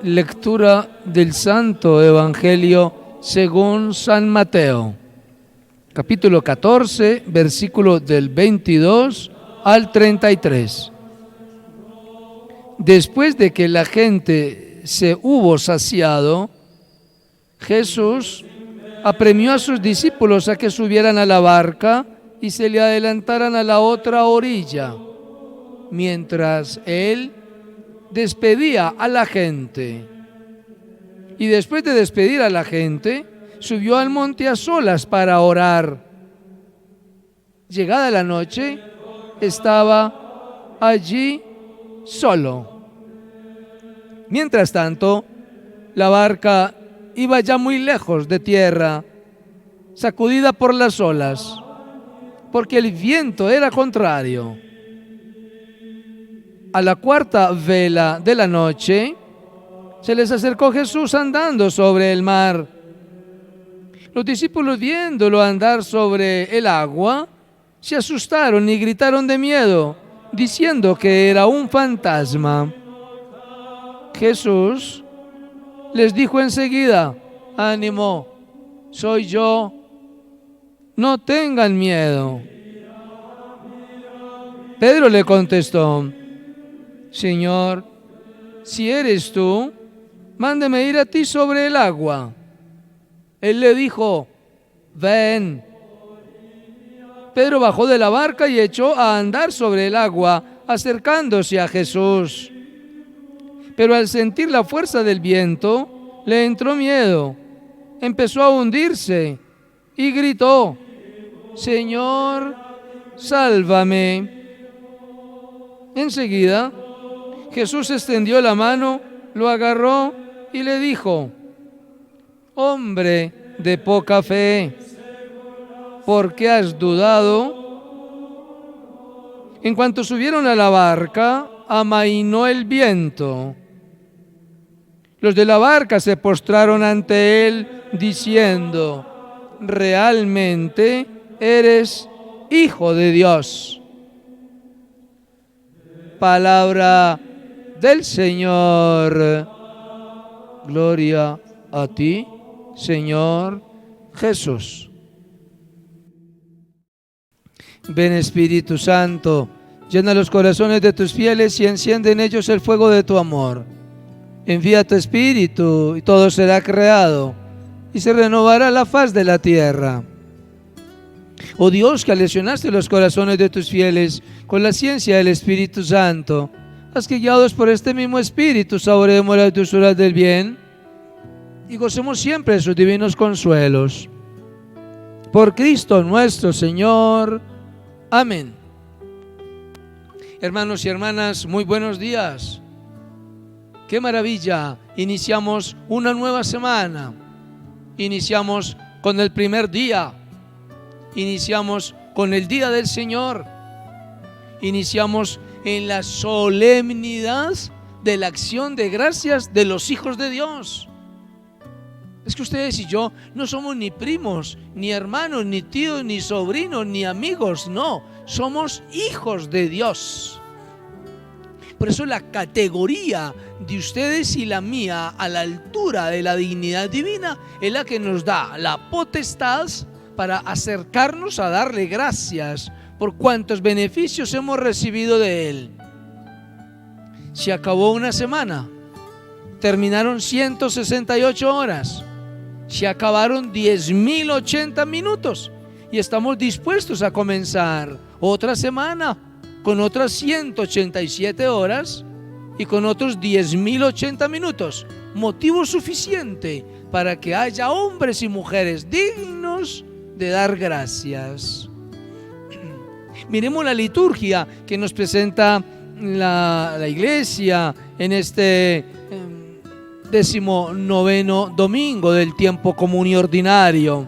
Lectura del Santo Evangelio según San Mateo, capítulo 14, versículo del 22 al 33. Después de que la gente se hubo saciado, Jesús apremió a sus discípulos a que subieran a la barca y se le adelantaran a la otra orilla, mientras él despedía a la gente. Y después de despedir a la gente, subió al monte a solas para orar. Llegada la noche, estaba allí solo. Mientras tanto, la barca iba ya muy lejos de tierra, sacudida por las olas, porque el viento era contrario. A la cuarta vela de la noche, se les acercó Jesús andando sobre el mar. Los discípulos, viéndolo andar sobre el agua, se asustaron y gritaron de miedo, diciendo que era un fantasma. Jesús les dijo enseguida: ánimo, soy yo, no tengan miedo. Pedro le contestó: Señor, si eres tú, mándeme ir a ti sobre el agua. Él le dijo: ven. Pedro bajó de la barca y echó a andar sobre el agua, acercándose a Jesús. Pero al sentir la fuerza del viento, le entró miedo. Empezó a hundirse y gritó: Señor, sálvame. Enseguida, Jesús extendió la mano, lo agarró y le dijo: hombre de poca fe, ¿por qué has dudado? En cuanto subieron a la barca, amainó el viento. Los de la barca se postraron ante él, diciendo: realmente eres Hijo de Dios. Palabra del Señor. Gloria a ti, Señor Jesús. Ven, Espíritu Santo, llena los corazones de tus fieles y enciende en ellos el fuego de tu amor. Envía tu Espíritu y todo será creado y se renovará la faz de la tierra. Oh Dios, que aleccionaste los corazones de tus fieles con la ciencia del Espíritu Santo, haz que, guiados por este mismo Espíritu, saboreemos las dulzuras del bien y gocemos siempre de sus divinos consuelos. Por Cristo nuestro Señor. Amén. Hermanos y hermanas, muy buenos días. ¡Qué maravilla! Iniciamos una nueva semana. Iniciamos con el primer día. Iniciamos con el Día del Señor. Iniciamos en la solemnidad de la acción de gracias de los hijos de Dios. Es que ustedes y yo no somos ni primos, ni hermanos, ni tíos, ni sobrinos, ni amigos, no, somos hijos de Dios. Por eso la categoría de ustedes y la mía, a la altura de la dignidad divina, es la que nos da la potestad para acercarnos a darle gracias por cuantos beneficios hemos recibido de Él. Se acabó una semana, terminaron 168 horas, se acabaron 10.080 minutos y estamos dispuestos a comenzar otra semana con otras 187 horas y con otros 10.080 minutos. Motivo suficiente para que haya hombres y mujeres dignos de dar gracias. Miremos la liturgia que nos presenta la Iglesia en este 19º domingo del tiempo común y ordinario.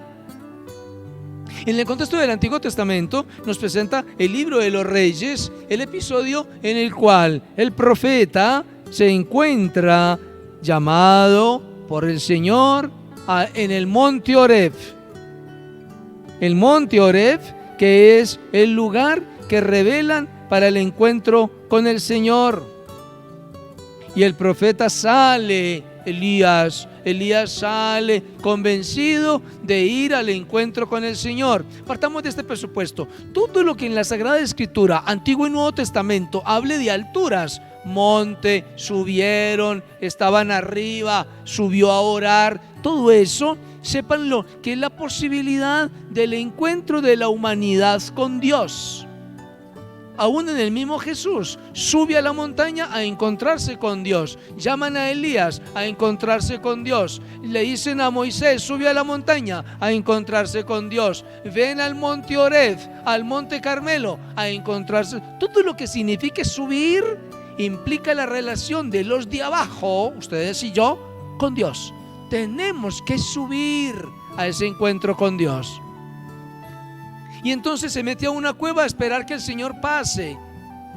En el contexto del Antiguo Testamento nos presenta el libro de los Reyes, el episodio en el cual el profeta se encuentra llamado por el Señor en el monte Oreb. El monte Oreb, que es el lugar que revelan para el encuentro con el Señor. Y el profeta sale, Elías sale convencido de ir al encuentro con el Señor. Partamos de este presupuesto. Todo lo que en la Sagrada Escritura, Antiguo y Nuevo Testamento, hable de alturas, monte, subieron, estaban arriba, subió a orar, todo eso, sépanlo, que es la posibilidad del encuentro de la humanidad con Dios. Aún en el mismo Jesús sube a la montaña a encontrarse con Dios. Llaman a Elías a encontrarse con Dios. Le dicen a Moisés, sube a la montaña a encontrarse con Dios. Ven al monte Oreb, al monte Carmelo a encontrarse. Todo lo que signifique subir implica la relación de los de abajo, ustedes y yo, con Dios. Tenemos que subir a ese encuentro con Dios. Y entonces se mete a una cueva a esperar que el Señor pase.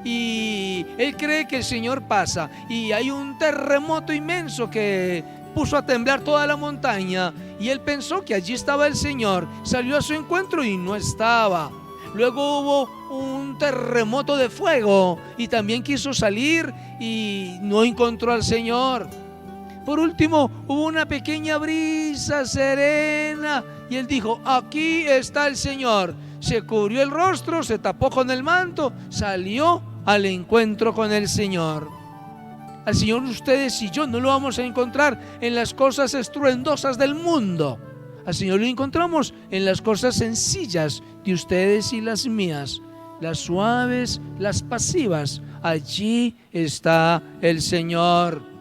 Y él cree que el Señor pasa. Y hay un terremoto inmenso que puso a temblar toda la montaña. Y él pensó que allí estaba el Señor. Salió a su encuentro y no estaba. Luego hubo un terremoto de fuego y también quiso salir y no encontró al Señor. Por último, hubo una pequeña brisa serena y él dijo, aquí está el Señor. Se cubrió el rostro, se tapó con el manto, salió al encuentro con el Señor. Al Señor ustedes y yo no lo vamos a encontrar en las cosas estruendosas del mundo. Al Señor lo encontramos en las cosas sencillas de ustedes y las mías, las suaves, las pasivas. Allí está el Señor.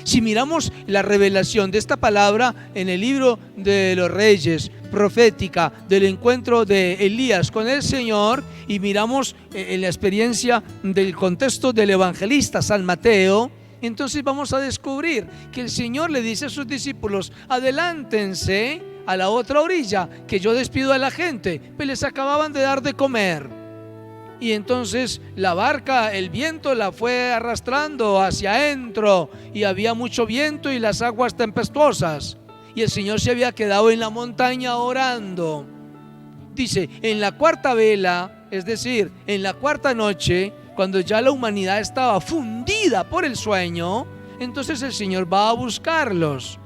Si miramos la revelación de esta palabra en el libro de los Reyes, profética del encuentro de Elías con el Señor, y miramos en la experiencia del contexto del evangelista San Mateo, entonces vamos a descubrir que el Señor le dice a sus discípulos, adelántense a la otra orilla, que yo despido a la gente, pues les acababan de dar de comer. Y entonces la barca, el viento la fue arrastrando hacia adentro y había mucho viento y las aguas tempestuosas. Y el Señor se había quedado en la montaña orando. Dice, en la cuarta vela, es decir, en la cuarta noche, cuando ya la humanidad estaba fundida por el sueño, entonces el Señor va a buscarlos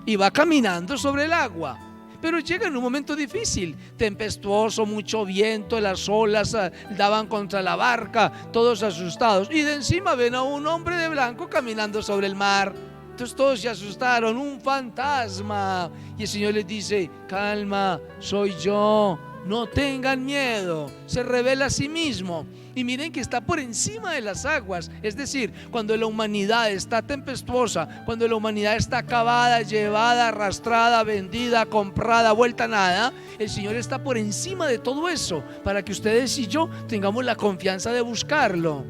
y va caminando sobre el agua. Pero llega en un momento difícil, tempestuoso, mucho viento, las olas daban contra la barca, todos asustados. Y de encima ven a un hombre de blanco caminando sobre el mar. Entonces todos se asustaron, un fantasma. Y el Señor les dice, calma, soy yo, no tengan miedo. Se revela a sí mismo. Y miren que está por encima de las aguas. Es decir, cuando la humanidad está tempestuosa, cuando la humanidad está acabada, llevada, arrastrada, vendida, comprada, vuelta a nada, el Señor está por encima de todo eso, para que ustedes y yo tengamos la confianza de buscarlo.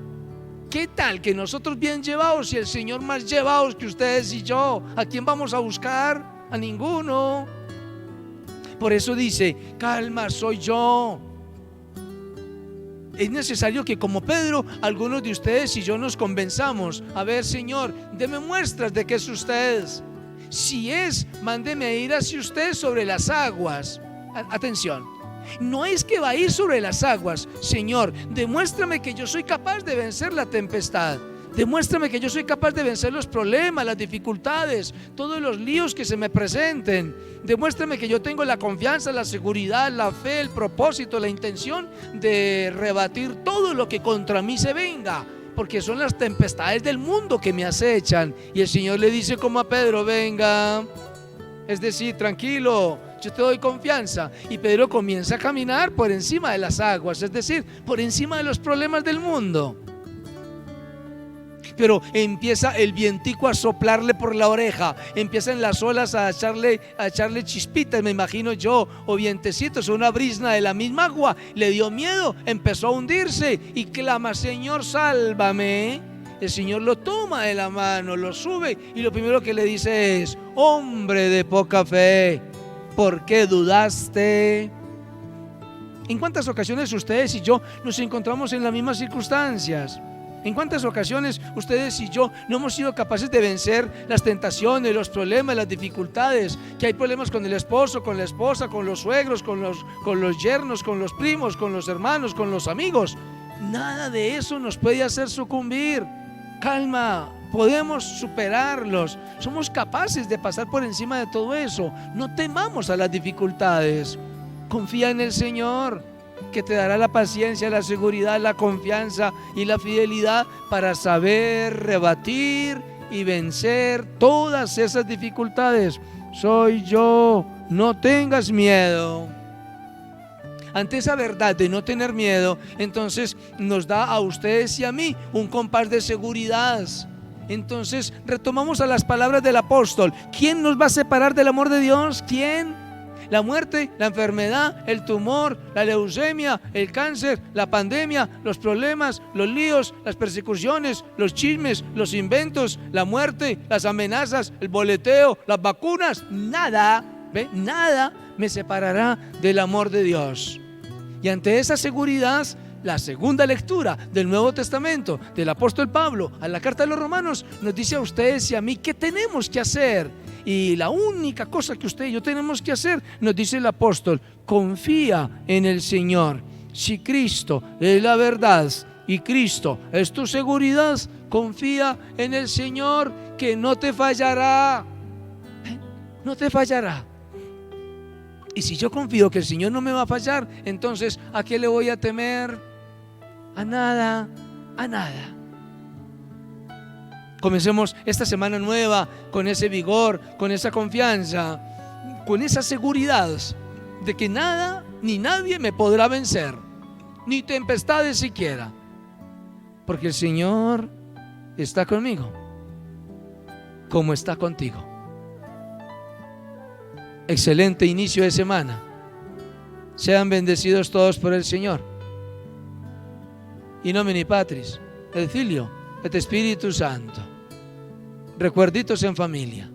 ¿Qué tal que nosotros bien llevados y el Señor más llevados que ustedes y yo? ¿A quién vamos a buscar? A ninguno. Por eso dice, calma, soy yo. Es necesario que como Pedro, algunos de ustedes y yo nos convenzamos. A ver, Señor, deme muestras de que es usted. Si es, mándeme a ir hacia usted sobre las aguas. Atención, no es que va a ir sobre las aguas. Señor, demuéstrame que yo soy capaz de vencer la tempestad. Demuéstrame que yo soy capaz de vencer los problemas, las dificultades, todos los líos que se me presenten. Demuéstrame que yo tengo la confianza, la seguridad, la fe, el propósito, la intención de rebatir todo lo que contra mí se venga, porque son las tempestades del mundo que me acechan. Y el Señor le dice como a Pedro, venga, es decir, tranquilo, yo te doy confianza. Y Pedro comienza a caminar por encima de las aguas, es decir, por encima de los problemas del mundo. Pero empieza el vientico a soplarle por la oreja, empiezan las olas a echarle chispitas, me imagino yo, o vientecitos, o una brisna de la misma agua. Le dio miedo, empezó a hundirse y clama, Señor, sálvame. El Señor lo toma de la mano, lo sube y lo primero que le dice es, hombre de poca fe, ¿por qué dudaste? ¿En cuántas ocasiones ustedes y yo nos encontramos en las mismas circunstancias? ¿En cuántas ocasiones ustedes y yo no hemos sido capaces de vencer las tentaciones, los problemas, las dificultades? Que hay problemas con el esposo, con la esposa, con los suegros, con los yernos, con los primos, con los hermanos, con los amigos. Nada de eso nos puede hacer sucumbir. calma, podemos superarlos, somos capaces de pasar por encima de todo eso. No temamos a las dificultades, confía en el Señor, que te dará la paciencia, la seguridad, la confianza y la fidelidad para saber rebatir y vencer todas esas dificultades. Soy yo, no tengas miedo. Ante esa verdad de no tener miedo, entonces nos da a ustedes y a mí un compás de seguridad. Entonces retomamos a las palabras del apóstol. ¿Quién nos va a separar del amor de Dios? ¿Quién? La muerte, la enfermedad, el tumor, la leucemia, el cáncer, la pandemia, los problemas, los líos, las persecuciones, los chismes, los inventos, la muerte, las amenazas, el boleteo, las vacunas. Nada, ¿ve? Nada me separará del amor de Dios. Y ante esa seguridad, la segunda lectura del Nuevo Testamento del apóstol Pablo a la carta de los Romanos nos dice a ustedes y a mí qué tenemos que hacer. Y la única cosa que usted y yo tenemos que hacer, nos dice el apóstol, confía en el Señor. Si Cristo es la verdad y Cristo es tu seguridad, confía en el Señor, que no te fallará. No te fallará. Y si yo confío que el Señor no me va a fallar, entonces ¿a qué le voy a temer? A nada, a nada. Comencemos esta semana nueva con ese vigor, con esa confianza, con esa seguridad de que nada ni nadie me podrá vencer, ni tempestades siquiera, porque el Señor está conmigo, como está contigo. Excelente inicio de semana. Sean bendecidos todos por el Señor. In nomine Patris, et Filio, et Spiritus Santo. Recuerditos en familia.